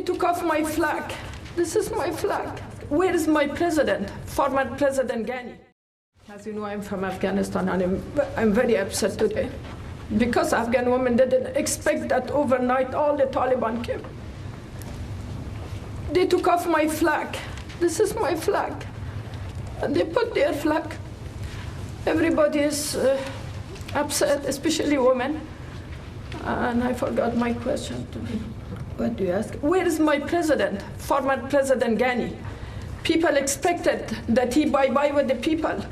took off my flag. This is my flag. Where is my president, former President Ghani? As you know, I'm from Afghanistan, and I'm very upset today because Afghan women didn't expect that overnight all the Taliban came. They took off my flag. This is my flag. And they put their flag. Everybody is upset, especially women. And I forgot my question to me. What do you ask? Where is my president, former President Ghani? People expected that he bye-bye with the people.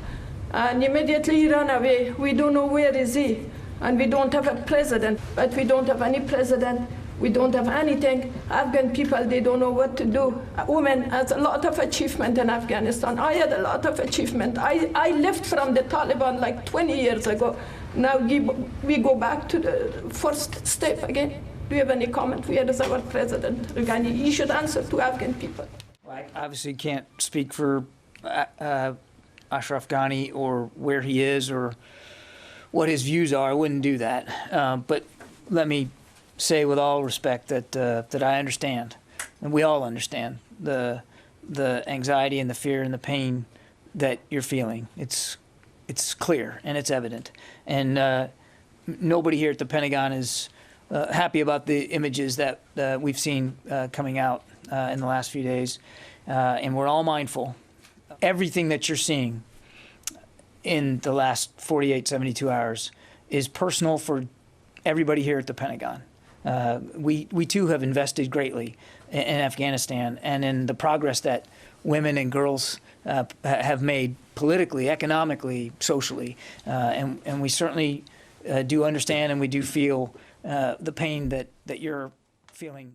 And immediately he ran away. We don't know where is he. And we don't have a president. But we don't have any president. We don't have anything. Afghan people, they don't know what to do. Women has a lot of achievement in Afghanistan. I had a lot of achievement. I left from the Taliban like 20 years ago. Now we go back to the first step again. Do you have any comment? Where is our president, Ghani? He should answer to Afghan people. Well, I obviously can't speak for Ashraf Ghani or where he is or what his views are. I wouldn't do that. But let me say with all respect that I understand, and we all understand, the anxiety and the fear and the pain that you're feeling. It's clear and it's evident. And nobody here at the Pentagon is happy about the images that we've seen coming out in the last few days. And we're all mindful. Everything that you're seeing in the last 48, 72 hours is personal for everybody here at the Pentagon. We too have invested greatly in Afghanistan and in the progress that women and girls have made politically, economically, socially. And we certainly do understand and we do feel the pain that you're feeling.